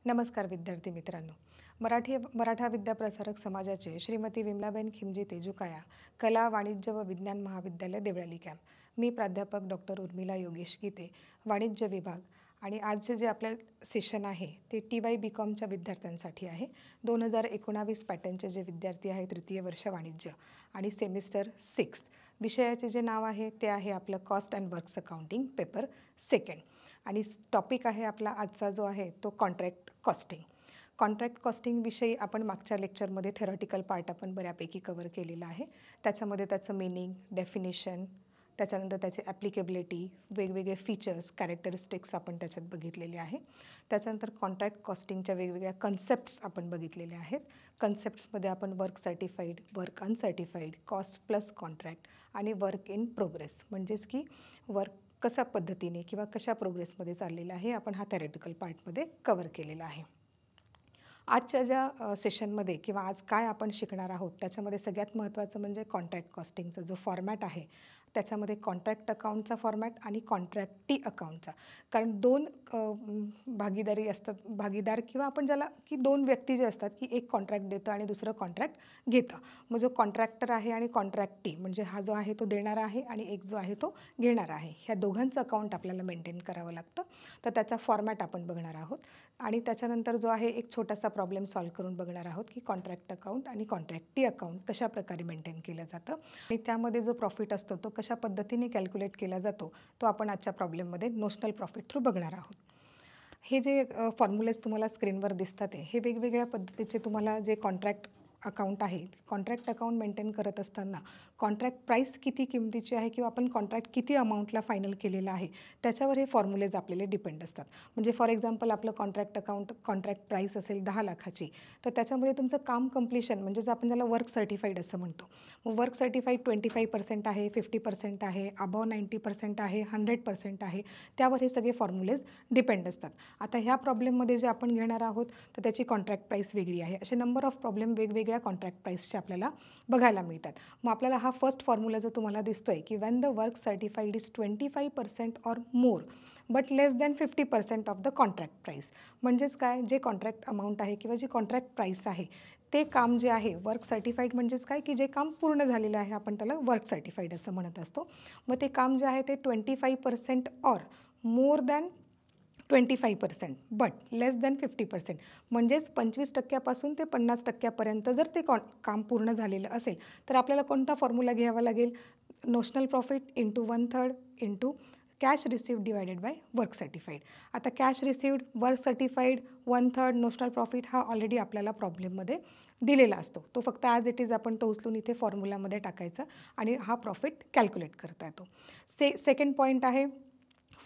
नमस्कार विद्यार्थी मित्रांनो. मराठा विद्याप्रसारक समाजाचे श्रीमती विमलाबेन खिमजी तेजुकाया, कला, वाणिज्य व विज्ञान महाविद्यालय देवळाली कॅम्प. मी प्राध्यापक डॉक्टर उर्मिला योगेश गीते, वाणिज्य विभाग. आणि आजचे जे आपलं सेशन आहे ते TY BComच्या विद्यार्थ्यांसाठी आहे. 2019 पॅटर्नचे जे विद्यार्थी आहेत तृतीय वर्ष वाणिज्य आणि सेमिस्टर 6. विषयाचे जे नाव आहे ते आहे आपलं cost and works accounting paper 2. आणि टॉपिक आहे आपला आजचा जो आहे तो कॉन्ट्रॅक्ट कॉस्टिंग. कॉन्ट्रॅक्ट कॉस्टिंगविषयी आपण मागच्या लेक्चरमध्ये थेरॉटिकल पार्ट आपण बऱ्यापैकी कवर केलेला आहे. त्याच्यामध्ये त्याचं मीनिंग, डेफिनेशन, त्याच्यानंतर त्याची ॲप्लिकेबिलिटी, वेगवेगळे फीचर्स, कॅरेक्टरिस्टिक्स आपण त्याच्यात बघितलेले आहे. त्याच्यानंतर कॉन्ट्रॅक्ट कॉस्टिंगच्या वेगवेगळ्या कन्सेप्ट्स आपण बघितलेल्या आहेत. कन्सेप्ट्समध्ये आपण work certified, work uncertified, cost plus contract आणि वर्क इन प्रोग्रेस, म्हणजेच की वर्क कशा पद्धतीने किंवा कशा प्रोग्रेसमध्ये चाललेला आहे आपण हा थेरॉटिकल पार्टमध्ये कवर केलेला आहे. आजच्या ज्या सेशनमध्ये किंवा आज काय आपण शिकणार आहोत त्याच्यामध्ये सगळ्यात महत्त्वाचं म्हणजे कॉन्ट्रॅक्ट कॉस्टिंगचा जो फॉर्मॅट आहे त्याच्यामध्ये कॉन्ट्रॅक्ट अकाउंटचा फॉर्मॅट आणि कॉन्ट्रॅक्टी अकाउंटचा. कारण दोन भागीदारी असतात, भागीदार किंवा आपण ज्याला की दोन व्यक्ती जे असतात की एक कॉन्ट्रॅक्ट देतं आणि दुसरं कॉन्ट्रॅक्ट घेतं. मग जो कॉन्ट्रॅक्टर आहे आणि कॉन्ट्रॅक्टी म्हणजे हा जो आहे तो देणारा आहे आणि एक जो आहे तो घेणारा आहे, ह्या दोघांचं अकाउंट आपल्याला मेंटेन करावं लागतं. तर त्याचा फॉर्मॅट आपण बघणार आहोत आणि त्याच्यानंतर जो आहे एक छोटासा प्रॉब्लेम सॉल्व्ह करून बघणार आहोत की कॉन्ट्रॅक्ट अकाउंट आणि कॉन्ट्रॅक्टी अकाउंट कशा प्रकारे मेंटेन केलं जातं आणि त्यामध्ये जो प्रॉफिट असतो तो कशा पद्धतीने कॅल्क्युलेट केला जातो तो आपण आजच्या प्रॉब्लेममध्ये नोशनल प्रॉफिट थ्रू बघणार आहोत. हे जे फॉर्म्युलेज तुम्हाला स्क्रीनवर दिसतात हे वेगवेगळ्या पद्धतीचे तुम्हाला जे कॉन्ट्रॅक्ट अकाउंट आहे, कॉन्ट्रॅक्ट अकाउंट मेंटेन करत असताना कॉन्ट्रॅक्ट प्राईस किती किमतीची आहे किंवा आपण कॉन्ट्रॅक्ट किती अमाऊंटला फायनल केलेलं आहे त्याच्यावर हे फॉर्म्युलेज आपल्याला डिपेंड असतात. म्हणजे फॉर एक्झाम्पल आपलं कॉन्ट्रॅक्ट अकाउंट कॉन्ट्रॅक्ट प्राईस असेल 10 लाखाची, तर त्याच्यामध्ये तुमचं काम कंप्लिशन म्हणजे आपण ज्याला वर्क सर्टिफाईड असं म्हणतो. मग वर्क सर्टिफाईड 25% आहे, 50% आहे, अबाव 90% आहे, 100% आहे, त्यावर हे सगळे फॉर्म्युलेज डिपेंड असतात. आता ह्या प्रॉब्लेममध्ये जे आपण घेणार आहोत तर त्याची कॉन्ट्रॅक्ट प्राईस वेगळी आहे. असे नंबर ऑफ प्रॉब्लेम वेगवेगळ्या कॉन्ट्रॅक्ट प्राईसचे आपल्याला बघायला मिळतात. मग आपल्याला हा फर्स्ट फॉर्म्युला जो तुम्हाला दिसतोय की when the work certified is 25% or more but less than 50% of the contract price. म्हणजेच काय, जे कॉन्ट्रॅक्ट अमाऊंट आहे किंवा जी कॉन्ट्रॅक्ट प्राईस आहे ते काम जे आहे वर्क सर्टिफाईड म्हणजेच काय की जे काम पूर्ण झालेलं आहे आपण त्याला वर्क सर्टिफाईड असं म्हणत असतो. मग ते काम जे आहे ते 25% or more than 25% but less than 50% म्हणजेच 25% ते 50% जर ते काम पूर्ण झालेलं असेल तर आपल्याला कोणता फॉर्म्युला घ्यावा लागेल, notional profit into 1/3 into cash received divided by work certified. आता cash received, work certified, 1/3 notional profit हा ऑलरेडी आपल्याला प्रॉब्लेममध्ये दिलेला असतो. तो फक्त ॲज इट इज आपण तो उचलून इथे फॉर्म्युलामध्ये टाकायचा आणि हा प्रॉफिट कॅल्क्युलेट करता येतो. सेकंड पॉईंट आहे,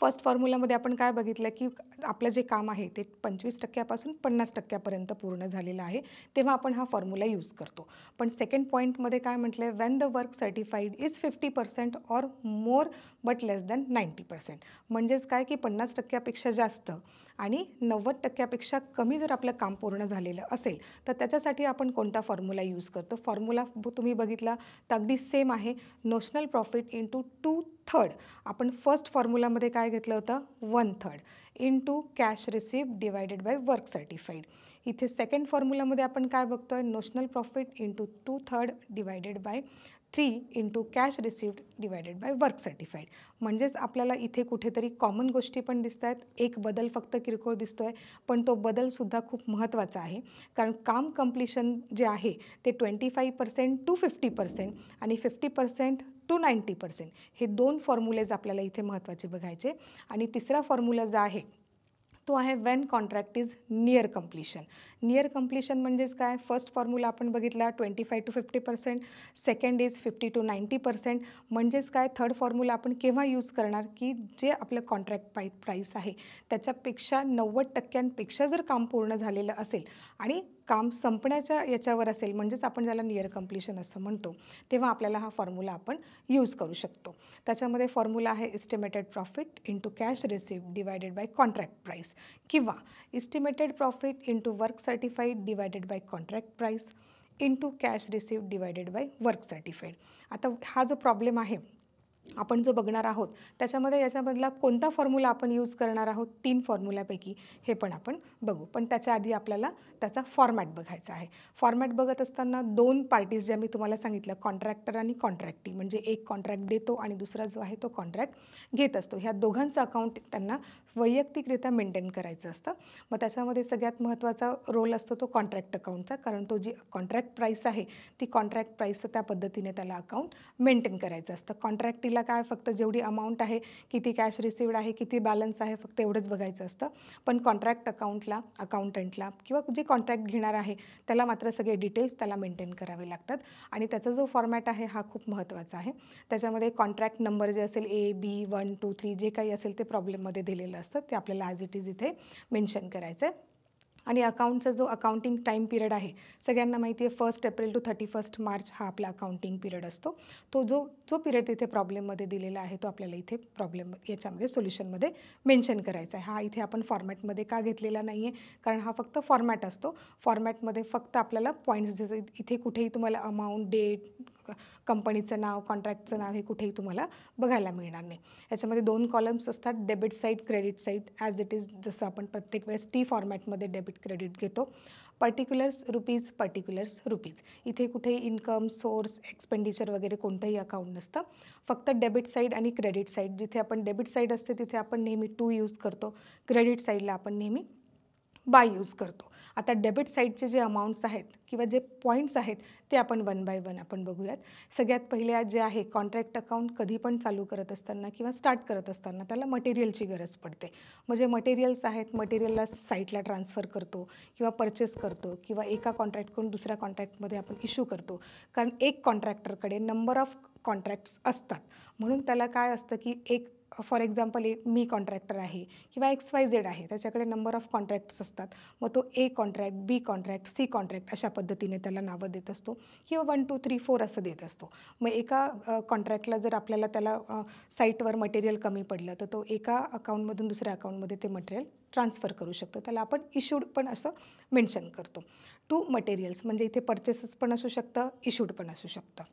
फर्स्ट फॉर्म्युलामध्ये आपण काय बघितलं की आपलं जे काम आहे ते 25% 50% पूर्ण झालेलं आहे, तेव्हा आपण हा फॉर्म्युला यूज करतो. पण सेकंड पॉईंटमध्ये काय म्हटलं आहे, when the work certified is 50% or more but less than 90%. म्हणजेच काय की 50%पेक्षा जास्त आणि 90%पेक्षा कमी जर आपलं काम पूर्ण झालेलं असेल तर त्याच्यासाठी आपण कोणता फॉर्म्युला यूज करतो. फॉर्म्युला तुम्ही बघितला तर अगदी सेम आहे, नोशनल प्रॉफिट इंटू 2/3. आपण फर्स्ट फॉर्म्युलामध्ये काय घेतलं होतं, 1/3 into cash received divided by work certified. इथे सेकंड फॉर्म्युलामध्ये आपण काय बघतोय, notional profit into 2/3 divided by 3 into cash received divided by work certified. म्हणजेच आपल्याला इथे कुठेतरी कॉमन गोष्टी पण दिसत आहेत, एक बदल फक्त किरकोळ दिसतोय पण तो बदलसुद्धा खूप महत्त्वाचा आहे. कारण काम कंप्लिशन जे आहे ते 25% टू 50% आणि 50% टू 90%, हे दोन फॉर्म्युलेज आपल्याला इथे महत्त्वाचे बघायचे. आणि तिसरा फॉर्म्युला जो आहे तो आहे when contract is near completion. Near completion म्हणजेच काय, फर्स्ट फॉर्म्युला आपण बघितला 25 to 50%, सेकंड इज 50 to 90%. म्हणजेच काय, थर्ड फॉर्म्युला आपण केव्हा यूज करणार की जे आपलं कॉन्ट्रॅक्ट प्राईस आहे त्याच्यापेक्षा 90% जर काम पूर्ण झालेलं असेल आणि काम संपण्याच्या याच्यावर असेल, म्हणजेच आपण ज्याला नियर कम्प्लिशन असं म्हणतो, तेव्हा आपल्याला हा फॉर्म्युला आपण यूज करू शकतो. त्याच्यामध्ये फॉर्म्युला आहे estimated profit into cash received divided by contract price किंवा estimated profit into work certified divided by contract price into cash received divided by work certified. आता हा जो प्रॉब्लेम आहे आपण जो बघणार आहोत त्याच्यामध्ये याच्यामधला कोणता फॉर्म्युला आपण यूज करणार आहोत 3 फॉर्म्युल्यापैकी हे पण आपण बघू. पण त्याच्या आधी आपल्याला त्याचा फॉर्मॅट बघायचा आहे. फॉर्मॅट बघत असताना 2 पार्टीज ज्या मी तुम्हाला सांगितलं कॉन्ट्रॅक्टर आणि कॉन्ट्रॅक्टी म्हणजे एक कॉन्ट्रॅक्ट देतो आणि दुसरा जो आहे तो कॉन्ट्रॅक्ट घेत असतो. ह्या दोघांचं अकाउंट त्यांना वैयक्तिकरित्या मेंटेन करायचं असतं. मग त्याच्यामध्ये सगळ्यात महत्त्वाचा रोल असतो तो कॉन्ट्रॅक्ट अकाउंटचा कारण तो जी कॉन्ट्रॅक्ट प्राईस आहे ती कॉन्ट्रॅक्ट प्राईसचं त्या पद्धतीने त्याला अकाउंट मेंटेन करायचं असतं. कॉन्ट्रॅक्टीला काय फक्त जेवढी अमाऊंट आहे, किती कॅश रिसिव्ड आहे, किती बॅलन्स आहे फक्त एवढंच बघायचं असतं. पण कॉन्ट्रॅक्ट अकाउंटंटला किंवा जे कॉन्ट्रॅक्ट घेणार आहे त्याला मात्र सगळे डिटेल्स त्याला मेंटेन करावे लागतात आणि त्याचा जो फॉर्मॅट आहे हा खूप महत्त्वाचा आहे. त्याच्यामध्ये कॉन्ट्रॅक्ट नंबर जे असेल A, B, 1, 2, 3 जे काही असेल ते प्रॉब्लेममध्ये दिलेलं असतं ते आपल्याला ॲज इट इज इथे मेन्शन करायचं आहे. आणि अकाउंटचा जो अकाउंटिंग टाईम पिरियड आहे सगळ्यांना माहिती आहे 1 एप्रिल टू 31 मार्च हा आपला अकाउंटिंग पिरियड असतो. तो जो पिरियड तिथे प्रॉब्लेममध्ये दिलेला आहे तो आपल्याला इथे प्रॉब्लेम याच्यामध्ये सोल्युशनमध्ये मेन्शन करायचा आहे. हा इथे आपण फॉर्मॅटमध्ये का घेतलेला नाही आहे कारण हा फक्त फॉर्मॅट असतो. फॉर्मॅटमध्ये फक्त आपल्याला पॉईंट्स इथे कुठेही तुम्हाला अमाऊंट, डेट, कंपनीचं नाव, कॉन्ट्रॅक्टचं नाव हे कुठेही तुम्हाला बघायला मिळणार नाही. याच्यामध्ये 2 कॉलम्स असतात debit side, credit side as it is जसं आपण प्रत्येक वेळेस टी फॉर्मॅटमध्ये डेबिट क्रेडिट घेतो. पर्टिक्युलर्स रुपीज इथे कुठेही इन्कम, सोर्स, एक्सपेंडिचर वगैरे कोणतंही अकाउंट नसतं. फक्त डेबिट साईड आणि क्रेडिट साईड जिथे आपण डेबिट साईड असते तिथे आपण नेहमी टू यूज करतो. क्रेडिट साईडला आपण नेहमी बाय यूज करतो. आता डेबिट साईडचे जे अमाऊंट्स आहेत किंवा जे पॉईंट्स आहेत ते आपण वन बाय वन आपण बघूयात. सगळ्यात पहिले जे आहे कॉन्ट्रॅक्ट अकाउंट कधी पण चालू करत असताना किंवा स्टार्ट करत असताना त्याला मटेरियलची गरज पडते. म्हणजे मटेरियल्स आहेत, मटेरियलला साईटला ट्रान्सफर करतो किंवा परचेस करतो किंवा एका कॉन्ट्रॅक्टकडून दुसऱ्या कॉन्ट्रॅक्टमध्ये आपण इश्यू करतो. कारण एक कॉन्ट्रॅक्टरकडे नंबर ऑफ कॉन्ट्रॅक्ट्स असतात. म्हणून त्याला काय असतं की एक फॉर एक्झाम्पल मी कॉन्ट्रॅक्टर आहे किंवा XYZ आहे त्याच्याकडे नंबर ऑफ कॉन्ट्रॅक्ट्स असतात. मग तो A contract, B contract, C contract अशा पद्धतीने त्याला नावं देत असतो किंवा 1, 2, 3, 4 असं देत असतो. मग एका कॉन्ट्रॅक्टला जर आपल्याला त्याला साईटवर मटेरियल कमी पडलं तर तो एका अकाउंटमधून दुसऱ्या अकाउंटमध्ये ते मटेरियल ट्रान्सफर करू शकतो. त्याला आपण इश्यूड पण असं मेन्शन करतो. टू मटेरियल्स म्हणजे इथे परचेसेस पण असू शकतं, इश्यूड पण असू शकतं.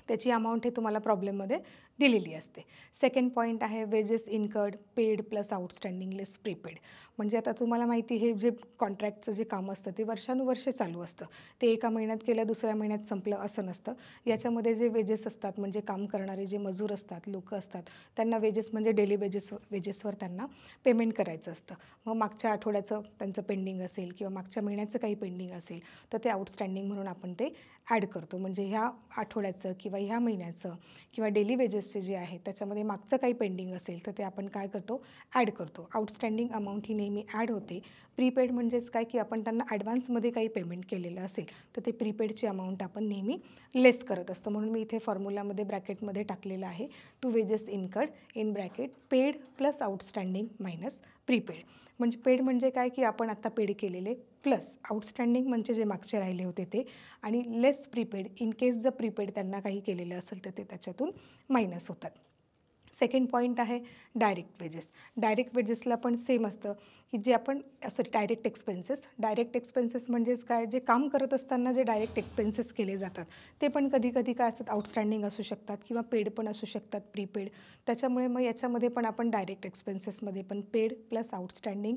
त्याची अमाऊंट हे तुम्हाला प्रॉब्लेममध्ये दिलेली असते. सेकंड पॉईंट आहे wages incurred, paid plus outstanding less prepaid. म्हणजे आता तुम्हाला माहिती हे जे कॉन्ट्रॅक्टचं जे काम असतं ते वर्षानुवर्षे चालू असतं. ते एका महिन्यात केलं दुसऱ्या महिन्यात संपलं असं नसतं. याच्यामध्ये जे वेजेस असतात म्हणजे काम करणारे जे मजूर असतात, लोकं असतात त्यांना वेजेस म्हणजे डेली वेजेसवर त्यांना पेमेंट करायचं असतं. मग मागच्या आठवड्याचं त्यांचं पेंडिंग असेल किंवा मागच्या महिन्याचं काही पेंडिंग असेल तर ते आउटस्टँडिंग म्हणून आपण ते ॲड करतो. म्हणजे ह्या आठवड्याचं किंवा ह्या महिन्याचं किंवा डेली वेजेसचे जे आहे त्याच्यामध्ये मागचं काही पेंडिंग असेल तर ते आपण काय करतो ॲड करतो. आउटस्टँडिंग अमाऊंट ही नेहमी ॲड होते. प्रीपेड म्हणजेच काय की आपण त्यांना ॲडव्हान्समध्ये काही पेमेंट केलेलं असेल तर ते प्रीपेडची अमाऊंट आपण नेहमी लेस करत असतो. म्हणून मी इथे फॉर्म्युलामध्ये ब्रॅकेटमध्ये टाकलेलं आहे to wages incurred in bracket paid plus outstanding minus prepaid. म्हणजे पेड म्हणजे काय की आपण आता पेड केलेले प्लस आउटस्टँडिंग म्हणजे जे मागचे राहिले होते ते आणि लेस प्रीपेड इन केस जर प्रीपेड त्यांना काही केलेलं असेल तर ते त्याच्यातून मायनस होतात. सेकंड पॉईंट आहे डायरेक्ट वेजेस. डायरेक्ट वेजेसला पण सेम असतं की जे आपण डायरेक्ट एक्सपेन्सेस म्हणजेच काय जे काम करत असताना जे डायरेक्ट एक्सपेन्सेस केले जातात ते पण कधी कधी काय असतात आउटस्टँडिंग असू शकतात किंवा पेड पण असू शकतात प्रीपेड. त्याच्यामुळे मग याच्यामध्ये पण आपण डायरेक्ट एक्सपेन्सेसमध्ये पण paid plus outstanding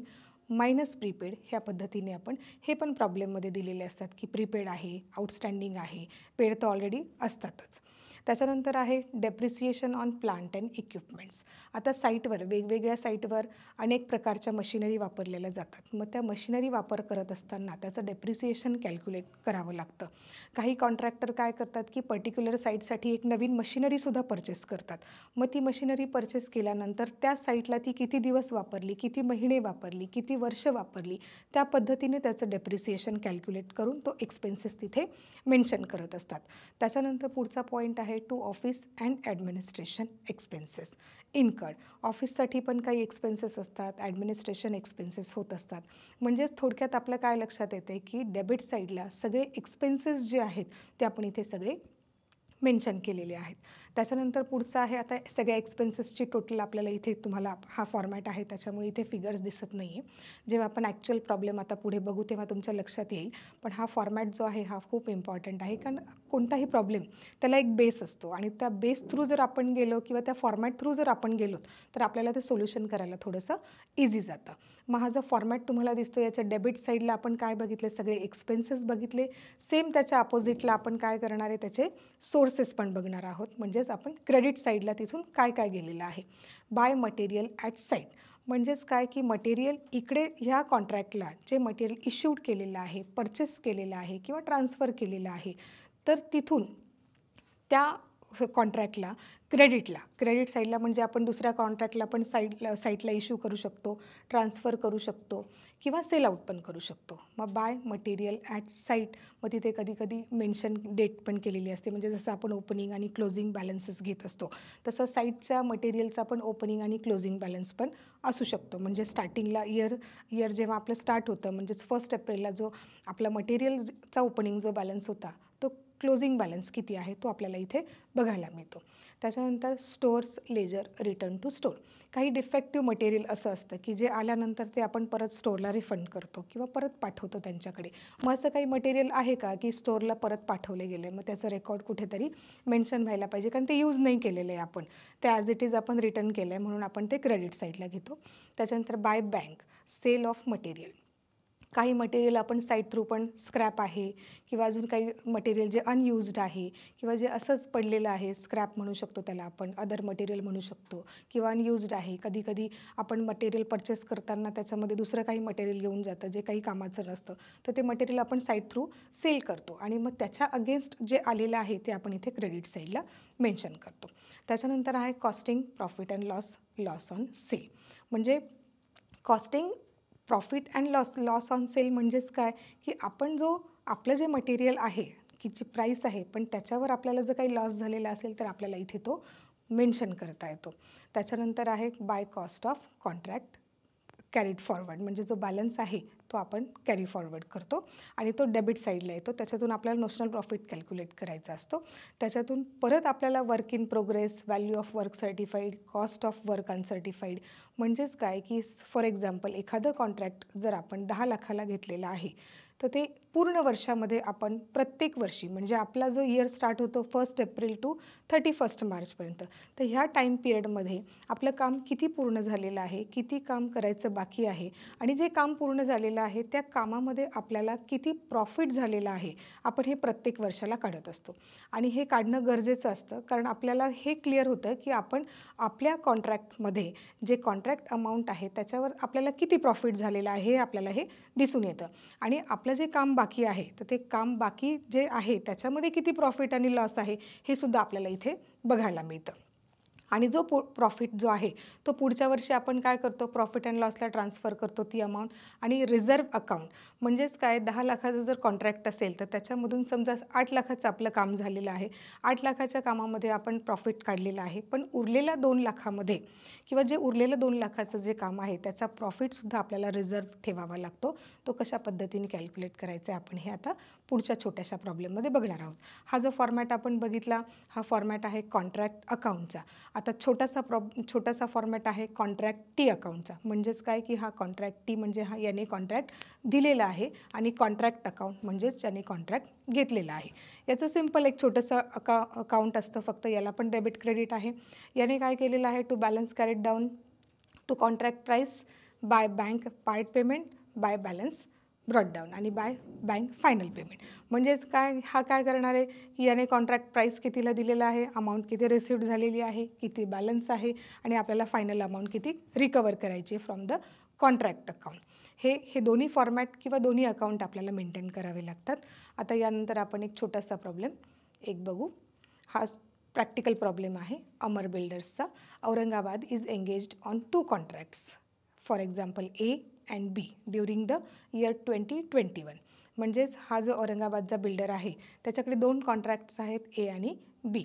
minus prepaid ह्या पद्धतीने आपण हे पण प्रॉब्लेममध्ये दिलेले असतात की प्रीपेड आहे, आउटस्टँडिंग आहे, पेड तर ऑलरेडी असतातच. त्याच्यानंतर आहे depreciation on plant and equipments. आता साईटवर वेगवेगळ्या साईटवर अनेक प्रकारच्या मशिनरी वापरलेल्या जातात. मग त्या मशिनरी वापर करत असताना त्याचं डेप्रिसिएशन कॅल्क्युलेट करावं लागतं. काही कॉन्ट्रॅक्टर काय करतात की पर्टिक्युलर साईटसाठी एक नवीन मशिनरीसुद्धा परचेस करतात. मग ती मशिनरी परचेस केल्यानंतर त्या साईटला ती किती दिवस वापरली, किती महिने वापरली, किती वर्ष वापरली त्या पद्धतीने त्याचं डेप्रिसिएशन कॅल्क्युलेट करून तो एक्सपेन्सेस तिथे मेन्शन करत असतात. त्याच्यानंतर पुढचा पॉईंट आहे to office and administration expenses incurred. ऑफिससाठी पण काही एक्सपेन्सेस असतात, ॲडमिनिस्ट्रेशन एक्सपेन्सेस होत असतात. म्हणजेच थोडक्यात आपल्या काय लक्षात येते की डेबिट साईडला सगळे एक्सपेन्सेस जे आहेत ते आपण इथे सगळे मेन्शन केलेले आहेत. त्याच्यानंतर पुढचं आहे आता सगळ्या एक्सपेन्सेसची टोटल आपल्याला इथे तुम्हाला हा फॉर्मॅट आहे त्याच्यामुळे इथे फिगर्स दिसत नाही आहे. जेव्हा आपण ॲक्च्युअल प्रॉब्लेम आता पुढे बघू तेव्हा तुमच्या लक्षात येईल. पण हा फॉर्मॅट जो आहे हा खूप इम्पॉर्टंट आहे कारण कोणताही प्रॉब्लेम त्याला एक बेस असतो आणि त्या बेस थ्रू जर आपण गेलो किंवा त्या फॉर्मॅट थ्रू जर आपण गेलो तर आपल्याला ते सोल्युशन करायला थोडंसं इझी जातं. मग हा जो फॉर्मॅट तुम्हाला दिसतो याच्या डेबिट साईडला आपण काय बघितले सगळे एक्सपेन्सेस बघितले. सेम त्याच्या अपोजिटला आपण काय करणार आहे त्याचे सोर्सेस पण बघणार आहोत. म्हणजेच आपण क्रेडिट साईडला तिथून काय काय गेलेलं आहे. बाय मटेरियल ॲट साईट म्हणजेच काय की मटेरियल इकडे ह्या कॉन्ट्रॅक्टला जे मटेरियल इश्यूड केलेलं आहे, परचेस केलेलं आहे किंवा ट्रान्सफर केलेलं आहे तर तिथून त्या कॉन्ट्रॅक्टला क्रेडिट साईडला म्हणजे आपण दुसऱ्या कॉन्ट्रॅक्टला पण साईटला इश्यू करू शकतो, ट्रान्सफर करू शकतो किंवा सेल आउट पण करू शकतो. मग बाय मटेरियल ॲट साईट मग तिथे कधी कधी मेन्शन डेट पण केलेली असते. म्हणजे जसं आपण ओपनिंग आणि क्लोजिंग बॅलन्सेस घेत असतो तसं साईटच्या मटेरियलचा पण ओपनिंग आणि क्लोजिंग बॅलन्स पण असू शकतो. म्हणजे स्टार्टिंगला इयर जेव्हा आपलं स्टार्ट होतं म्हणजेच 1 एप्रिलला जो आपला मटेरियलचा ओपनिंग जो बॅलन्स होता तो क्लोजिंग बॅलन्स किती आहे तो आपल्याला इथे बघायला मिळतो. त्याच्यानंतर stores ledger return to store. काही डिफेक्टिव्ह मटेरियल असं असतं की जे आल्यानंतर ते आपण परत स्टोअरला रिफंड करतो किंवा परत पाठवतो त्यांच्याकडे. मग असं काही मटेरियल आहे का की स्टोअरला परत पाठवले गेले मग त्याचं रेकॉर्ड कुठेतरी मेन्शन व्हायला पाहिजे कारण ते यूज नाही केलेलं आहे आपण ते ॲज इट इज आपण रिटर्न केलं आहे म्हणून आपण ते क्रेडिट साईडला घेतो. त्याच्यानंतर by bank sale of material. काही मटेरियल आपण साईट थ्रू पण स्क्रॅप आहे किंवा अजून काही मटेरियल जे अनयूज्ड आहे किंवा जे असंच पडलेलं आहे स्क्रॅप म्हणू शकतो त्याला आपण अदर मटेरियल म्हणू शकतो किंवा अनयूज्ड आहे. कधी कधी आपण मटेरियल परचेस करताना त्याच्यामध्ये दुसरं काही मटेरियल येऊन जातं जे काही कामाचं नसतं तर ते मटेरियल आपण साईट थ्रू सेल करतो आणि मग त्याच्या अगेन्स्ट जे आलेलं आहे ते आपण इथे क्रेडिट साईडला मेन्शन करतो. त्याच्यानंतर आहे costing profit and loss on sale. म्हणजे costing profit and loss on sale म्हणजेच काय की आपण आपलं जे मटेरियल आहे की जी प्राईस आहे पण त्याच्यावर आपल्याला जर काही लॉस झालेला असेल तर आपल्याला इथे तो मेन्शन करता येतो. त्याच्यानंतर आहे by cost of contract carried forward. म्हणजे जो बॅलन्स आहे तो आपण कॅरी फॉरवर्ड करतो आणि तो डेबिट साईडला येतो. त्याच्यातून आपल्याला नोशनल प्रॉफिट कॅल्क्युलेट करायचा असतो. त्याच्यातून परत आपल्याला work in progress, value of work certified, cost of work uncertified. म्हणजेच काय की फॉर एक्झाम्पल एखादं कॉन्ट्रॅक्ट जर आपण 10 लाखाला घेतलेलं आहे तर ते पूर्ण वर्षामध्ये आपण प्रत्येक वर्षी म्हणजे आपला जो इयर स्टार्ट होतो 1 एप्रिल टू 31 मार्चपर्यंत तर ह्या टाईम पिरियडमध्ये आपलं काम किती पूर्ण झालेलं आहे, किती काम करायचं बाकी आहे आणि जे काम पूर्ण झालेलं आहे त्या कामामध्ये आपल्याला किती प्रॉफिट झालेलं आहे आपण हे प्रत्येक वर्षाला काढत असतो. आणि हे काढणं गरजेचं असतं कारण आपल्याला हे क्लिअर होतं की आपण आपल्या कॉन्ट्रॅक्टमध्ये जे कॉन्ट्रॅक्ट अमाऊंट आहे त्याच्यावर आपल्याला किती प्रॉफिट झालेलं आहे हे आपल्याला हे दिसून येतं. आणि आपलं जे काम बाकी आहे तर ते काम बाकी जे आहे त्याच्यामध्ये किती प्रॉफिट आणि लॉस आहे हे सुद्धा आपल्याला इथे बघायला मिळतं. आणि जो प्रॉफिट जो आहे तो पुढच्या वर्षी आपण काय करतो प्रॉफिट अँड लॉसला ट्रान्सफर करतो ती अमाऊंट. आणि रिझर्व्ह अकाउंट म्हणजेच काय 10 लाखाचं जर कॉन्ट्रॅक्ट असेल तर त्याच्यामधून समजा 8 लाखाचं आपलं काम झालेलं आहे. 8 लाखाच्या कामामध्ये आपण प्रॉफिट काढलेलं आहे पण उरलेल्या 2 लाखामध्ये किंवा जे उरलेलं 2 लाखाचं जे काम आहे त्याचा प्रॉफिटसुद्धा आपल्याला रिझर्व्ह ठेवावा लागतो. तो कशा पद्धतीने कॅल्क्युलेट करायचा आहे आपण हे आता पुढच्या छोट्याशा प्रॉब्लेममध्ये बघणार आहोत. हा जो फॉर्मॅट आपण बघितला हा फॉर्मॅट आहे कॉन्ट्रॅक्ट अकाउंटचा. आता छोटासा फॉर्मॅट आहे कॉन्ट्रॅक्ट टी अकाउंटचा. म्हणजेच काय की हा कॉन्ट्रॅक्ट टी म्हणजे याने कॉन्ट्रॅक्ट दिलेला आहे आणि कॉन्ट्रॅक्ट अकाउंट म्हणजेच ज्याने कॉन्ट्रॅक्ट घेतलेला आहे. याचं सिम्पल एक छोटंसं अकाउंट असतं फक्त याला पण डेबिट क्रेडिट आहे. याने काय केलेलं आहे to balance carried down to contract price by bank part payment by balance brought down आणि बाय बँक फायनल पेमेंट. म्हणजेच काय करणार आहे की याने कॉन्ट्रॅक्ट प्राईस कितीला दिलेला आहे, अमाऊंट किती रिसिव्ड झालेली आहे, किती बॅलन्स आहे आणि आपल्याला फायनल अमाऊंट किती रिकवर करायची फ्रॉम द कॉन्ट्रॅक्ट अकाउंट. हे दोन्ही फॉर्मॅट किंवा दोन्ही अकाउंट आपल्याला मेंटेन करावे लागतात. आता यानंतर आपण एक छोटासा प्रॉब्लेम बघू. हा प्रॅक्टिकल प्रॉब्लेम आहे अमर बिल्डर्सचा. Aurangabad is engaged on 2 contracts for example A and B during the year 2021. म्हणजेच हा जो औरंगाबादचा बिल्डर आहे त्याच्याकडे 2 कॉन्ट्रॅक्ट्स आहेत ए आणि बी.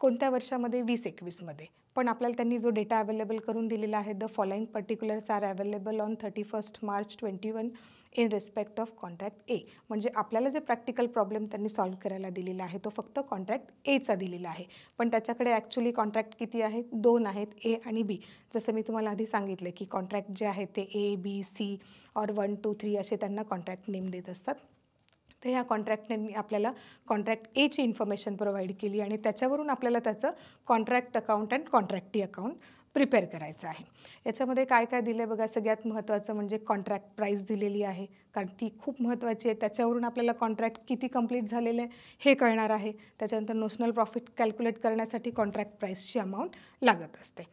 कोणत्या वर्षामध्ये? 2021मध्ये. पण आपल्याला त्यांनी जो डेटा अवेलेबल करून दिलेला आहे, the following particulars are available on 31 March 21 in respect of contract A. म्हणजे आपल्याला जे प्रॅक्टिकल प्रॉब्लेम त्यांनी सॉल्व्ह करायला दिलेला आहे तो फक्त कॉन्ट्रॅक्ट एचा दिलेला आहे. पण त्याच्याकडे ॲक्च्युली कॉन्ट्रॅक्ट किती आहेत? 2 आहेत, ए आणि बी. जसं मी तुम्हाला आधी सांगितलं की कॉन्ट्रॅक्ट जे आहेत ते ए, बी, सी और 1, 2, 3 असे त्यांना कॉन्ट्रॅक्ट नेम देत असतात. तर ह्या कॉन्ट्रॅक्टने आपल्याला कॉन्ट्रॅक्ट एची इन्फॉर्मेशन प्रोव्हाइड केली आणि त्याच्यावरून आपल्याला त्याचं contract account and contractee account prepare करायचं आहे. याच्यामध्ये काय काय दिलं आहे बघा. सगळ्यात महत्त्वाचं म्हणजे कॉन्ट्रॅक्ट प्राईस दिलेली आहे, कारण ती खूप महत्त्वाची आहे. त्याच्यावरून आपल्याला कॉन्ट्रॅक्ट किती कंप्लीट झालेलं आहे हे कळणार आहे. त्याच्यानंतर नोशनल प्रॉफिट कॅल्क्युलेट करण्यासाठी कॉन्ट्रॅक्ट प्राईसची अमाऊंट लागत असते.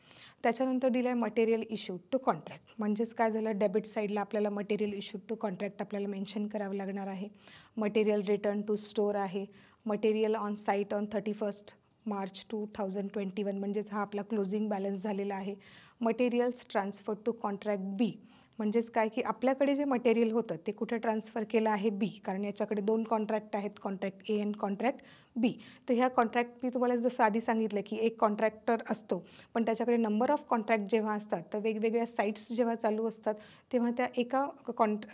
त्याच्यानंतर दिलं आहे मटेरियल इश्यूड टू कॉन्ट्रॅक्ट. म्हणजेच काय झालं, डेबिट साईडला आपल्याला मटेरियल इश्यूड टू कॉन्ट्रॅक्ट आपल्याला मेन्शन करावं लागणार आहे. मटेरियल रिटर्न टू स्टोअर आहे. Material on site on 31 March 2021 म्हणजेच हा आपला क्लोजिंग बॅलन्स झालेला आहे. मटेरियल्स ट्रान्सफर टू कॉन्ट्रॅक्ट बी. म्हणजेच काय की आपल्याकडे जे मटेरियल होतं ते कुठे ट्रान्सफर केलं आहे? बी. कारण याच्याकडे 2 कॉन्ट्रॅक्ट आहेत, कॉन्ट्रॅक्ट ए अँड कॉन्ट्रॅक्ट बी. तर ह्या कॉन्ट्रॅक्ट मी तुम्हाला जसं आधी सांगितलं की एक कॉन्ट्रॅक्टर असतो, पण त्याच्याकडे नंबर ऑफ कॉन्ट्रॅक्ट जेव्हा असतात तर वेगवेगळ्या साईट्स जेव्हा चालू असतात तेव्हा त्या एका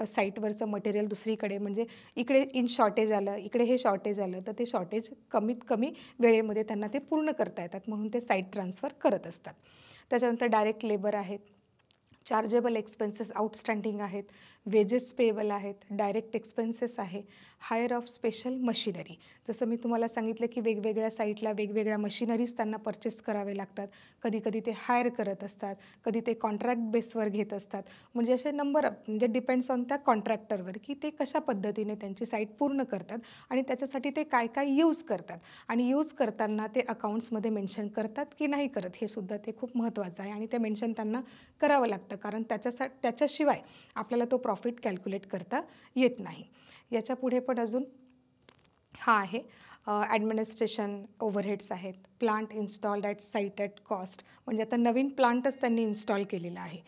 साईटवरचं मटेरियल दुसरीकडे, म्हणजे इकडे इन शॉर्टेज आलं, इकडे हे शॉर्टेज आलं, तर ते शॉर्टेज कमीत कमी वेळेमध्ये त्यांना ते पूर्ण करता येतात, म्हणून ते साईट ट्रान्सफर करत असतात. त्याच्यानंतर डायरेक्ट लेबर आहेत, चार्जेबल एक्सपेन्सेस आउटस्टँडिंग आहेत, वेजेस पेएबल आहेत, डायरेक्ट एक्सपेन्सेस आहे, हायर ऑफ स्पेशल मशिनरी. जसं मी तुम्हाला सांगितलं की वेगवेगळ्या साईटला वेगवेगळ्या मशिनरीज त्यांना परचेस करावे लागतात. कधी कधी ते हायर करत असतात, कधी ते कॉन्ट्रॅक्ट बेसवर घेत असतात. म्हणजे असे नंबर म्हणजे डिपेंड्स ऑन त्या कॉन्ट्रॅक्टरवर की ते कशा पद्धतीने त्यांची साईट पूर्ण करतात आणि त्याच्यासाठी ते काय काय यूज करतात, आणि यूज करताना ते अकाउंट्समध्ये मेन्शन करतात की नाही करत हे सुद्धा ते खूप महत्त्वाचं आहे. आणि ते मेन्शन त्यांना करावं लागतं, कारण त्याच्याशिवाय आपल्याला तो प्रॉफिट कॅल्क्युलेट करता येत नाही. याच्या पुढे पण अजून हा आहे ॲडमिनिस्ट्रेशन ओव्हरहेड्स आहेत. Plant installed at site at cost. म्हणजे आता नवीन प्लांटच त्यांनी इन्स्टॉल केलेला आहे.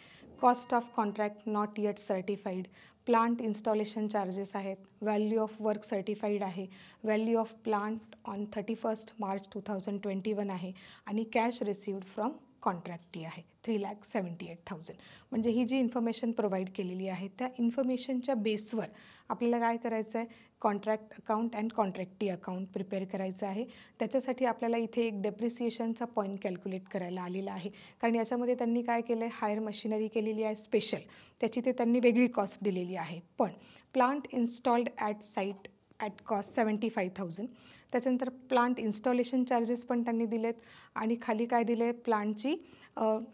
Cost of contract not eight certified. Plant installation charges आहेत. व्हॅल्यू ऑफ वर्क सर्टिफाईड आहे. Value of plant on 31 March 2021 आहे. आणि कॅश रिसिव्ड फ्रॉम कॉन्ट्रॅक्टी आहे 3,78,000. म्हणजे ही जी इन्फॉर्मेशन प्रोव्हाइड केलेली आहे त्या इन्फॉर्मेशनच्या बेसवर आपल्याला काय करायचं आहे, contract account and contractee account prepare करायचं आहे. त्याच्यासाठी आपल्याला इथे एक डेप्रिसिएशनचा पॉईंट कॅल्क्युलेट करायला आलेला आहे, कारण याच्यामध्ये त्यांनी काय केलं आहे, हायर मशिनरी केलेली आहे स्पेशल, त्याची ते त्यांनी वेगळी कॉस्ट दिलेली आहे. पण plant installed at site at cost 75,000. त्याच्यानंतर प्लांट इन्स्टॉलेशन चार्जेस पण त्यांनी दिलेत, आणि खाली काय दिले, प्लांटची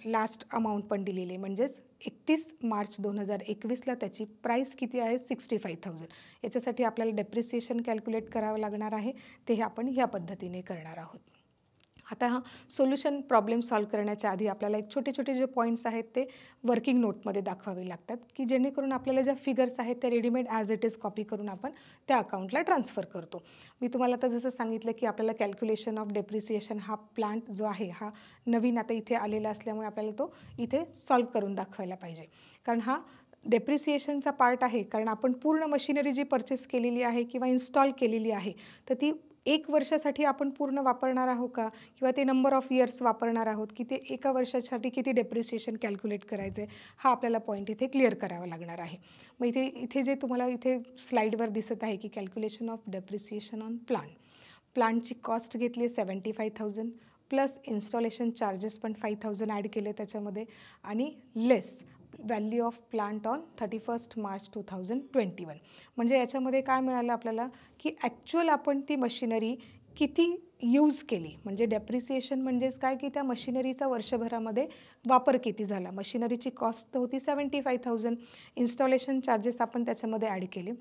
लास्ट अमाऊंट पण दिलेली आहे. म्हणजेच 31 मार्च 2021ला त्याची प्राईस किती आहे, 65,000. याच्यासाठी आपल्याला डेप्रिसिएशन कॅल्क्युलेट करावं लागणार आहे. ते आपण ह्या पद्धतीने करणार आहोत. आता हा सोल्युशन प्रॉब्लेम सॉल्व्ह करण्याच्या आधी आपल्याला एक छोटे छोटे जे पॉईंट्स आहेत ते वर्किंग नोटमध्ये दाखवावे लागतात, की जेणेकरून आपल्याला ज्या फिगर्स आहेत त्या readymade as it is copy करून आपण त्या अकाउंटला ट्रान्सफर करतो. मी तुम्हाला आता जसं सांगितलं की आपल्याला कॅल्क्युलेशन ऑफ डेप्रिसिएशन हा प्लांट जो आहे हा नवीन आता इथे आलेला असल्यामुळे आपल्याला तो इथे सॉल्व्ह करून दाखवायला पाहिजे, कारण हा डेप्रिसिएशनचा पार्ट आहे. कारण आपण पूर्ण मशिनरी जी परचेस केलेली आहे किंवा इन्स्टॉल केलेली आहे तर ती 1 वर्षासाठी आपण पूर्ण वापरणार आहोत का, किंवा ते नंबर ऑफ इयर्स वापरणार आहोत की ते एका वर्षासाठी किती डेप्रिसिएशन कॅल्क्युलेट करायचं आहे, हा आपल्याला पॉईंट इथे क्लिअर करावा लागणार आहे. मग इथे इथे जे तुम्हाला इथे स्लाईडवर दिसत आहे की कॅल्क्युलेशन ऑफ डेप्रिसिएशन ऑन प्लांटची कॉस्ट घेतली 75,000 प्लस इन्स्टॉलेशन चार्जेस पण 5,000 ॲड केले त्याच्यामध्ये, आणि less value of plant on 31 March 2021. म्हणजे याच्यामध्ये काय मिळालं आपल्याला की ॲक्च्युअल आपण ती मशिनरी किती यूज केली. म्हणजे डेप्रिसिएशन म्हणजेच काय की त्या मशिनरीचा वर्षभरामध्ये वापर किती झाला. मशिनरीची कॉस्ट तर होती 75,000, इन्स्टॉलेशन चार्जेस आपण त्याच्यामध्ये ॲड केले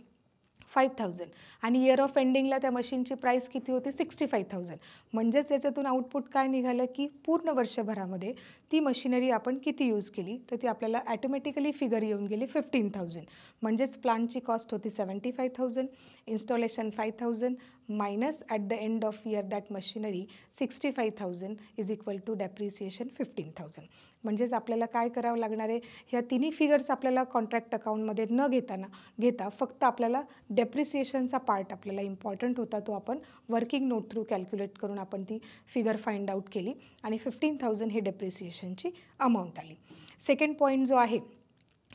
5,000, आणि इयर ऑफ एंडिंगला त्या मशीनची प्राईस किती होती, 65,000. म्हणजेच याच्यातून आउटपुट काय निघालं की पूर्ण वर्षभरामध्ये ती मशिनरी आपण किती यूज केली, तर ती आपल्याला ॲटोमॅटिकली फिगर येऊन गेली 15,000. म्हणजेच प्लांटची कॉस्ट होती 75,000, installation 5,000 minus at the end of year that machinery 65,000 is equal to depreciation 15,000. म्हणजेच आपल्याला काय करावं लागणार आहे, ह्या तिन्ही फिगर्स आपल्याला कॉन्ट्रॅक्ट अकाउंटमध्ये न घेता फक्त आपल्याला डेप्रिसिएशनचा पार्ट आपल्याला इम्पॉर्टंट होता, तो आपण वर्किंग नोट थ्रू कॅल्क्युलेट करून आपण ती फिगर फाइंड आउट केली आणि 15,000 ही डेप्रिसिएशनची अमाऊंट आली. सेकंड पॉईंट जो आहे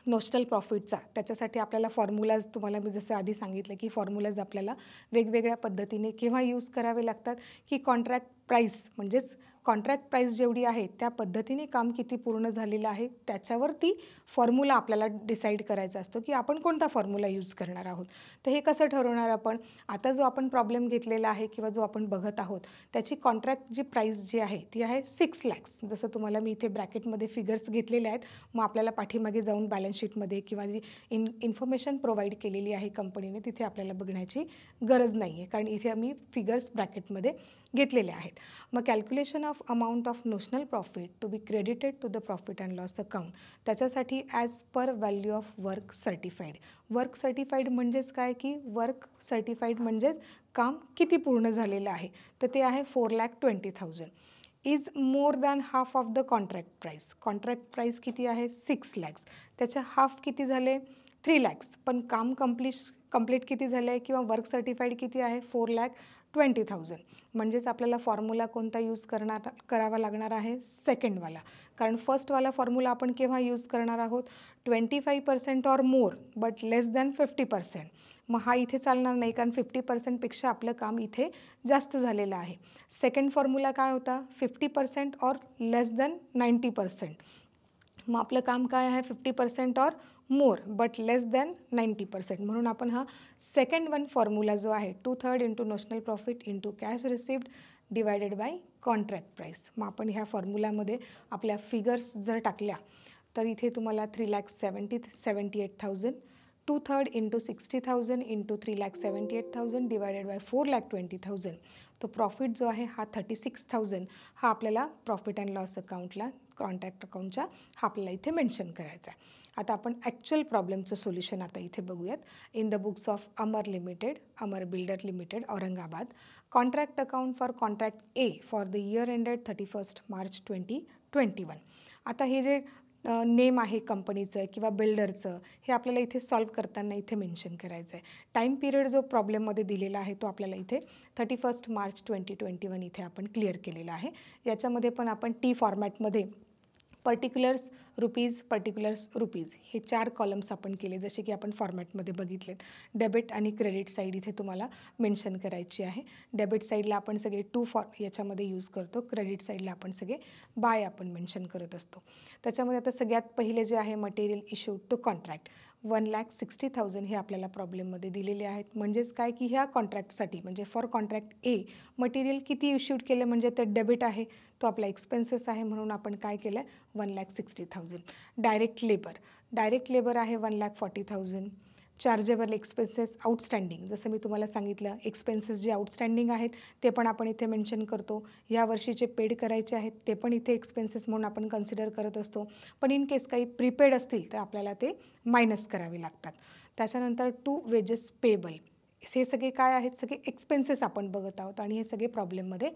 नोशनल प्रॉफिटचा, त्याच्यासाठी आपल्याला फॉर्म्युलाज, तुम्हाला मी जसं आधी सांगितलं की फॉर्म्युलाज आपल्याला वेगवेगळ्या पद्धतीने केव्हा यूज करावे लागतात की कॉन्ट्रॅक्ट प्राईस, म्हणजेच कॉन्ट्रॅक्ट प्राईस जेवढी आहे त्या पद्धतीने काम किती पूर्ण झालेलं आहे त्याच्यावरती फॉर्म्युला आपल्याला डिसाईड करायचा असतो की आपण कोणता फॉर्म्युला यूज करणार आहोत. तर हे कसं ठरवणार आपण, आता जो आपण प्रॉब्लेम घेतलेला आहे किंवा जो आपण बघत आहोत त्याची कॉन्ट्रॅक्ट जी प्राईस जी आहे ती आहे 6 lakhs. जसं तुम्हाला मी इथे ब्रॅकेटमध्ये फिगर्स घेतलेले आहेत, मग आपल्याला पाठीमागे जाऊन बॅलन्स शीटमध्ये किंवा जी इन्फॉर्मेशन प्रोव्हाइड केलेली आहे कंपनीने तिथे आपल्याला बघण्याची गरज नाही आहे, कारण इथे आम्ही फिगर्स ब्रॅकेटमध्ये घेतलेले आहेत. मग calculation of amount of notional profit to be credited to the profit and loss account, त्याच्यासाठी as per value of work certified. Work certified म्हणजेच काय की वर्क सर्टिफाईड म्हणजेच काम किती पूर्ण झालेलं आहे, तर ते आहे 4,20,000 is more than half of the contract price. Contract price किती आहे 6 lakhs, त्याच्या हाफ किती झाले 3 lakhs, पण काम कंप्लीट किती झालं आहे किंवा वर्क सर्टिफाईड किती आहे 4,20,000. म्हणजेच आपल्याला फॉर्म्युला कोणता यूज करावा लागणार आहे सेकंडवाला, कारण फर्स्टवाला फॉर्म्युला आपण केव्हा यूज करणार आहोत 25% or more but less than 50%. मग हा इथे चालणार नाही, कारण 50%पेक्षा आपलं काम इथे जास्त झालेलं आहे. सेकंड फॉर्म्युला काय होता 50% ऑर लेस दॅन 90%. मग आपलं काम काय आहे 50% or more but less than 90%. म्हणून आपण हा सेकंड वन फॉर्म्युला जो आहे 2/3 into notional profit into cash received divided by contract price. मग आपण ह्या फॉर्म्युलामध्ये आपल्या फिगर्स जर टाकल्या तर इथे तुम्हाला 3,78,000 2/3 इंटू 60,000 इंटू 3,78,000 डिवायडेड बाय 4,20,000. तो प्रॉफिट जो आहे हा 36,000 हा आपल्याला प्रॉफिट अँड लॉस अकाउंटला कॉन्ट्रॅक्ट अकाउंटच्या हा आपल्याला इथे मेन्शन करायचा आहे. आता आपण ॲक्च्युअल प्रॉब्लेमचं सोल्युशन आता इथे बघूयात. In the books of Amar limited, Amar builder limited Aurangabad, contract account for contract A for the year ended 31 March 2021. आता हे जे नेम आहे कंपनीचं किंवा बिल्डरचं हे आपल्याला इथे सॉल्व करताना इथे मेन्शन करायचं आहे. टाईम पिरियड जो प्रॉब्लेममध्ये दिलेला आहे तो आपल्याला इथे 31 मार्च 2021 इथे आपण क्लिअर केलेला आहे. याच्यामध्ये पण आपण टी फॉर्मॅटमध्ये पर्टिक्युलर्स रुपीज हे 4 कॉलम्स आपण केले, जसे की आपण फॉर्मॅटमध्ये बघितलेत. डेबिट आणि क्रेडिट साईड इथे तुम्हाला मेन्शन करायची आहे. डेबिट साईडला आपण सगळे याच्यामध्ये यूज करतो, क्रेडिट साईडला आपण सगळे बाय आपण मेन्शन करत असतो. त्याच्यामध्ये आता सगळ्यात पहिले जे आहे मटेरियल इश्यूड टू कॉन्ट्रॅक्ट 1,60,000 हे आपल्याला प्रॉब्लेममध्ये दिलेले आहेत. म्हणजेच काय की ह्या कॉन्ट्रॅक्टसाठी म्हणजे फॉर कॉन्ट्रॅक्ट ए मटेरियल किती इश्यूड केलं म्हणजे ते डेबिट आहे, तो आपला एक्सपेन्सेस आहे, म्हणून आपण काय केलं 1,60,000. डायरेक्ट लेबर आहे 1,40,000. चार्जेबल एक्सपेन्सेस आउटस्टँडिंग, जसं मी तुम्हाला सांगितलं एक्सपेन्सेस जे आउटस्टँडिंग आहेत ते पण आपण इथे मेन्शन करतो. या वर्षीचे पेड करायचे आहेत ते पण इथे एक्सपेन्सेस म्हणून आपण कन्सिडर करत असतो. पण इन केस काही प्रीपेड असतील तर आपल्याला ते मायनस करावे लागतात. त्याच्यानंतर टू वेजेस पेबल, हे सगळे काय आहेत, सगळे एक्सपेन्सेस आपण बघत आहोत आणि हे सगळे प्रॉब्लेममध्ये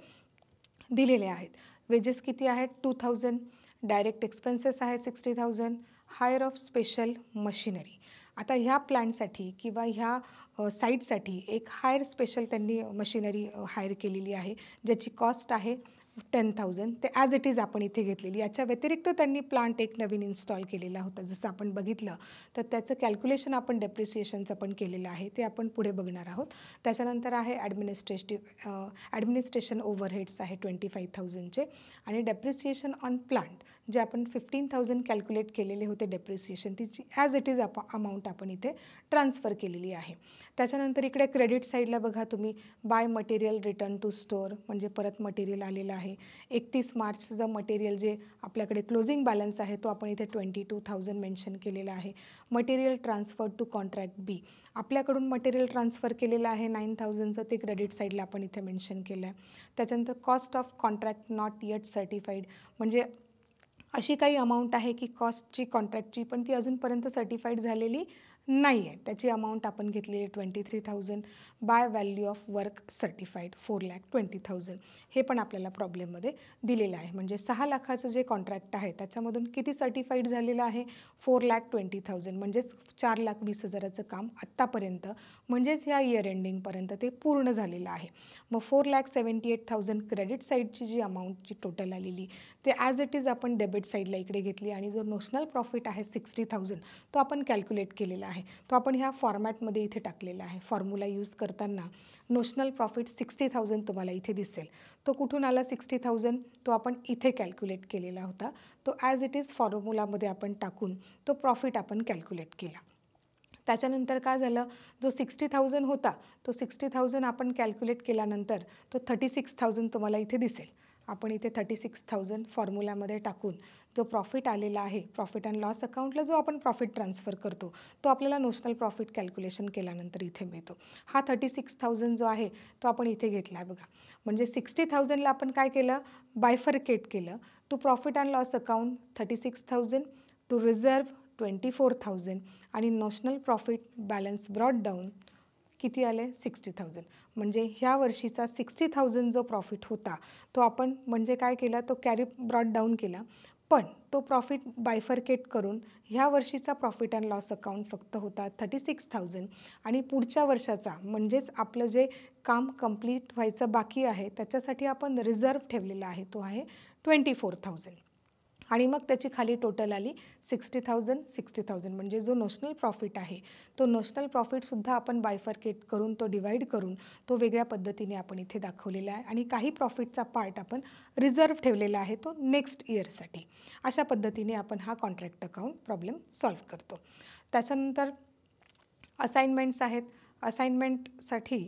दिलेले आहेत. वेजेस किती आहेत 2,000, डायरेक्ट एक्सपेन्सेस आहे 60,000, हायर ऑफ स्पेशल मशिनरी. आता ह्या प्लॅनसाठी किंवा ह्या साईटसाठी एक हायर स्पेशल त्यांनी मशिनरी हायर केलेली आहे, ज्याची कॉस्ट आहे 10,000. ते ॲज इट इज आपण इथे घेतलेली. याच्या व्यतिरिक्त त्यांनी प्लांट एक नवीन इन्स्टॉल केलेला होता, जसं आपण बघितलं तर त्याचं कॅल्क्युलेशन आपण डेप्रिसिएशनचं पण केलेलं आहे, ते आपण पुढे बघणार आहोत. त्याच्यानंतर आहे ॲडमिनिस्ट्रेशन ओव्हरहेड्स आहे 25,000चे आणि डेप्रिसिएशन ऑन प्लांट जे आपण 15,000 कॅल्क्युलेट केलेले होते डेप्रिसिएशन, तिची ॲज इट इज अमाऊंट आपण इथे ट्रान्सफर केलेली आहे. त्याच्यानंतर इकडे क्रेडिट साईडला बघा तुम्ही by material return to store म्हणजे परत मटेरियल आलेलं आहे. 31 मार्चचं मटेरियल जे आपल्याकडे क्लोजिंग बॅलन्स आहे तो आपण इथे 22,000 मेन्शन केलेला आहे. मटेरियल ट्रान्सफर टू कॉन्ट्रॅक्ट बी, आपल्याकडून मटेरियल ट्रान्सफर केलेलं आहे 9,000चं, ते क्रेडिट साईडला आपण इथे मेन्शन केलं आहे. त्याच्यानंतर cost of contract not eight certified, म्हणजे अशी काही अमाऊंट आहे की कॉस्टची कॉन्ट्रॅक्टची पण ती अजूनपर्यंत सर्टिफाईड झालेली नाही आहे. त्याची अमाऊंट आपण घेतलेली आहे 23,000 by value of work certified 4,20,000. हे पण आपल्याला प्रॉब्लेममध्ये दिलेलं आहे. म्हणजे 6 लाखाचं जे कॉन्ट्रॅक्ट आहे त्याच्यामधून किती सर्टिफाईड झालेलं आहे? 4,20,000 म्हणजेच 4,20,000चं काम आत्तापर्यंत म्हणजेच या इयर एंडिंगपर्यंत ते पूर्ण झालेलं आहे. मग 4,78,000 क्रेडिट साईडची जी अमाऊंटची टोटल आलेली ते ॲज इट इज आपण डेबिट साईडला इकडे घेतली आणि जो नोशनल प्रॉफिट आहे 60,000 तो आपण कॅल्क्युलेट केलेला आहे. तो आपण ह्या फॉर्मॅटमध्ये इथे टाकलेला आहे. फॉर्म्युला यूज करताना नोशनल प्रॉफिट 60,000 तुम्हाला इथे दिसेल. तो कुठून आला 60,000? तो आपण इथे कॅल्क्युलेट केलेला होता. तो ॲज इट इज फॉर्म्युलामध्ये आपण टाकून तो प्रॉफिट आपण कॅल्क्युलेट केला. त्याच्यानंतर काय झालं, जो 60,000 होता तो 60,000 आपण कॅल्क्युलेट केल्यानंतर तो 36,000 तुम्हाला इथे दिसेल. आपण इथे 36,000 फॉर्म्युलामध्ये टाकून जो प्रॉफिट आलेला आहे, प्रॉफिट अँड लॉस अकाउंटला जो आपण प्रॉफिट ट्रान्सफर करतो तो आपल्याला नोशनल प्रॉफिट कॅल्क्युलेशन केल्यानंतर इथे मिळतो. हा 36,000 जो आहे तो आपण इथे घेतला आहे बघा. म्हणजे 60,000ला आपण काय केलं, बायफर्केट केलं. To profit and loss account 36,000, to reserve 24,000 आणि notional profit balance brought down किती आले 60,000. म्हणजे ह्या वर्षीचा 60,000 जो प्रॉफिट होता तो आपण म्हणजे काय केला, तो कॅरी ब्रॉट डाऊन केला. पण तो प्रॉफिट बायफर्केट करून ह्या वर्षीचा प्रॉफिट अँड लॉस अकाउंट फक्त होता 36,000 आणि पुढच्या वर्षाचा म्हणजेच आपलं जे काम कंप्लीट व्हायचं बाकी आहे त्याच्यासाठी आपण रिझर्व्ह ठेवलेला आहे तो आहे 24,000. आणि मग त्याची खाली टोटल आली 60,000 म्हणजे जो नोशनल प्रॉफिट आहे तो नोशनल प्रॉफिटसुद्धा आपण बायफर्केट करून तो डिवाईड करून तो वेगळ्या पद्धतीने आपण इथे दाखवलेला आहे आणि काही प्रॉफिटचा पार्ट आपण रिझर्व्ह ठेवलेला आहे तो नेक्स्ट इयरसाठी. अशा पद्धतीने आपण हा कॉन्ट्रॅक्ट अकाउंट प्रॉब्लेम सॉल्व्ह करतो. त्याच्यानंतर असाइनमेंट्स आहेत. असाइनमेंटसाठी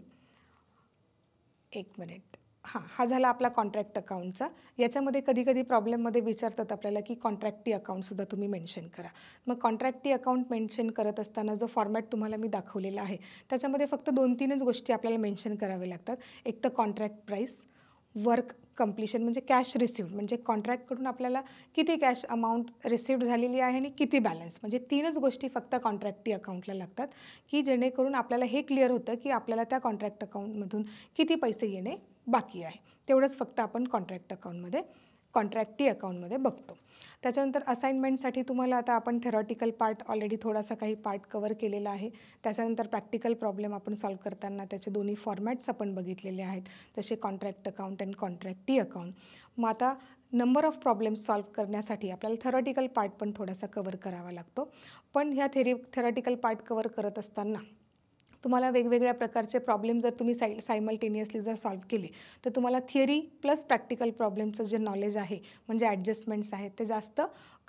एक मिनिट. हा झाला आपला कॉन्ट्रॅक्ट अकाउंटचा. याच्यामध्ये कधी प्रॉब्लेममध्ये विचारतात आपल्याला की कॉन्ट्रॅक्टी अकाउंटसुद्धा तुम्ही मेन्शन करा. मग कॉन्ट्रॅक्टी अकाउंट मेन्शन करत असताना जो फॉर्मॅट तुम्हाला मी दाखवलेला आहे त्याच्यामध्ये फक्त 2-3च गोष्टी आपल्याला मेन्शन कराव्या लागतात. एक तर कॉन्ट्रॅक्ट प्राईस, वर्क कंप्लीशन म्हणजे कॅश रिसिव्ड म्हणजे कॉन्ट्रॅक्टकडून आपल्याला किती कॅश अमाऊंट रिसिव्ड झालेली आहे आणि किती बॅलन्स म्हणजे 3च गोष्टी फक्त कॉन्ट्रॅक्टी अकाउंटला लागतात की जेणेकरून आपल्याला हे क्लिअर होतं की आपल्याला त्या कॉन्ट्रॅक्ट अकाउंटमधून किती पैसे येणे बाकी आहे. तेवढंच फक्त आपण कॉन्ट्रॅक्टी अकाउंटमध्ये बघतो. त्याच्यानंतर असाइनमेंटसाठी तुम्हाला आता आपण थेरॉटिकल पार्ट ऑलरेडी थोडासा काही पार्ट कवर केलेला आहे. त्याच्यानंतर प्रॅक्टिकल प्रॉब्लेम आपण सॉल्व्ह करताना त्याचे दोन्ही फॉर्मॅट्स आपण बघितलेले आहेत, जसे contract account and contractee account. मग आता नंबर ऑफ प्रॉब्लेम्स सॉल्व्ह करण्यासाठी आपल्याला थेरॉटिकल पार्ट पण थोडासा कवर करावा लागतो. पण ह्या थेरॉटिकल पार्ट कवर करत असताना तुम्हाला वेगवेगळ्या प्रकारचे प्रॉब्लेम जर तुम्ही सायमल्टेनियसली जर सॉल्व्ह केले तर तुम्हाला थिअरी प्लस प्रॅक्टिकल प्रॉब्लेमचं जे नॉलेज आहे म्हणजे ॲडजस्टमेंट्स आहेत ते जास्त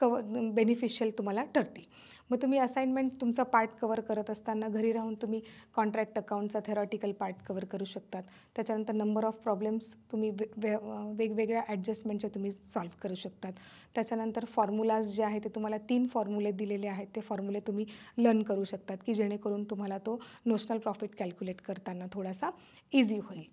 बेनिफिशियल तुम्हाला ठरतील. मग तुम्ही असाइनमेंट तुमचा पार्ट कवर करत असताना घरी राहून तुम्ही कॉन्ट्रॅक्ट अकाउंटचा थेरॉटिकल पार्ट कवर करू शकतात. त्याच्यानंतर नंबर ऑफ प्रॉब्लेम्स तुम्ही वेगवेगळ्या ॲडजस्टमेंटचे तुम्ही सॉल्व्ह करू शकतात. त्याच्यानंतर फॉर्म्युलाज जे आहे ते तुम्हाला 3 फॉर्म्युले दिलेले आहेत ते फॉर्म्युले तुम्ही लर्न करू शकतात की जेणेकरून तुम्हाला तो नोशनल प्रॉफिट कॅल्क्युलेट करताना थोडासा इझी होईल.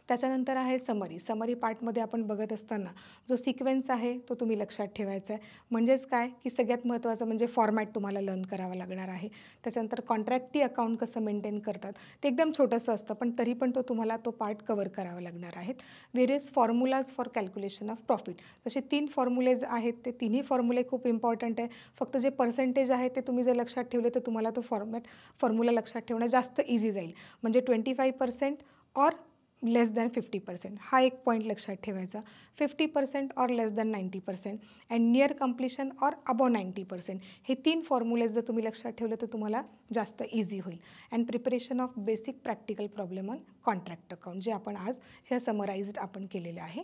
त्याच्यानंतर आहे समरी पार्टमध्ये आपण बघत असताना जो सिक्वेन्स आहे तो तुम्ही लक्षात ठेवायचा आहे. म्हणजेच काय की सगळ्यात महत्त्वाचं म्हणजे फॉर्मॅट तुम्हाला लर्न करावा लागणार आहे. त्याच्यानंतर कॉन्ट्रॅक्टी अकाउंट कसं मेंटेन करतात ते एकदम छोटंसं असतं पण तरी पण तुम्हाला तो पार्ट कवर करावा लागणार आहेत. Various formulas for calculation of profit जसे 3 फॉर्म्युलेज आहेत ते तिन्ही फॉर्म्युले खूप इम्पॉर्टंट आहे. फक्त जे पर्सेंटेज आहे ते तुम्ही जर लक्षात ठेवले तर तुम्हाला तो फॉर्म्युला लक्षात ठेवणं जास्त इझी जाईल. म्हणजे 25% ऑर लेस दॅन 50% हा एक पॉईंट लक्षात ठेवायचा. 50% or less than 90% and near completion or above 90% हे 3 फॉर्म्युलेज जर तुम्ही लक्षात ठेवले तर तुम्हाला जास्त इझी होईल. And preparation of basic practical problem on contract account जे आपण आज ह्या समराइज्ड आपण केलेले आहे.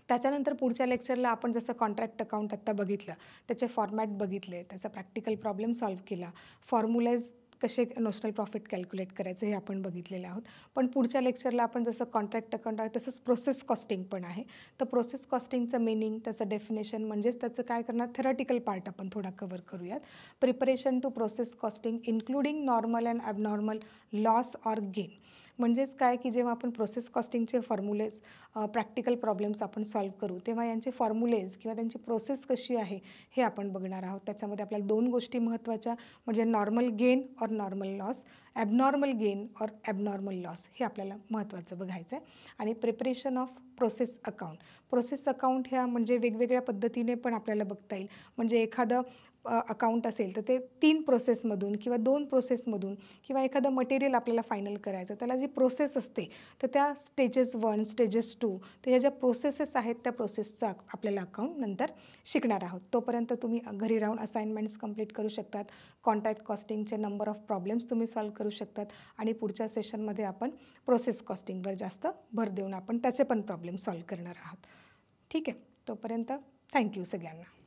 त्याच्यानंतर पुढच्या लेक्चरला आपण जसं कॉन्ट्रॅक्ट अकाउंट आत्ता बघितलं त्याचे फॉर्मॅट बघितले, त्याचा प्रॅक्टिकल प्रॉब्लेम सॉल्व्ह केला, फॉर्म्युलाज कसे नोशनल प्रॉफिट कॅल्क्युलेट करायचं हे आपण बघितलेलं आहोत. पण पुढच्या लेक्चरला आपण जसं कॉन्ट्रॅक्ट अकाउंट आहे तसंच प्रोसेस कॉस्टिंग पण आहे. तर प्रोसेस कॉस्टिंगचं मिनिंग, त्याचं डेफिनेशन म्हणजेच त्याचं काय करणार थेरॉटिकल पार्ट आपण थोडा कवर करूयात. Preparation to process costing including normal and abnormal loss or gain. म्हणजेच काय की जेव्हा आपण प्रोसेस कॉस्टिंगचे फॉर्म्युलेज प्रॅक्टिकल प्रॉब्लेम्स आपण सॉल्व्ह करू तेव्हा यांचे फॉर्म्युलेज किंवा त्यांची प्रोसेस कशी आहे हे आपण बघणार आहोत. त्याच्यामध्ये आपल्याला 2 गोष्टी महत्त्वाच्या म्हणजे नॉर्मल गेन और नॉर्मल लॉस, ॲबनॉर्मल गेन और ॲबनॉर्मल लॉस हे आपल्याला महत्त्वाचं बघायचं आहे. आणि preparation of process account. Process account ह्या म्हणजे वेगवेगळ्या पद्धतीने पण आपल्याला बघता येईल. म्हणजे एखादं अकाउंट असेल तर ते 3 प्रोसेसमधून किंवा 2 प्रोसेसमधून किंवा एखादं मटेरियल आपल्याला फायनल करायचं त्याला जी प्रोसेस असते तर त्या स्टेजेस 1, स्टेजेस 2 त्या ज्या प्रोसेसेस आहेत त्या प्रोसेसचा आपल्याला अकाउंट नंतर शिकणार आहोत. तोपर्यंत तुम्ही घरी राहून असाइनमेंट्स कंप्लीट करू शकतात. कॉन्ट्रॅक्ट कॉस्टिंगचे नंबर ऑफ प्रॉब्लेम्स तुम्ही सॉल्व्ह करू शकतात आणि पुढच्या सेशनमध्ये आपण प्रोसेस कॉस्टिंगवर जास्त भर देऊन आपण त्याचे पण प्रॉब्लेम सॉल्व्ह करणार आहोत. ठीक आहे. तोपर्यंत थँक्यू सगळ्यांना.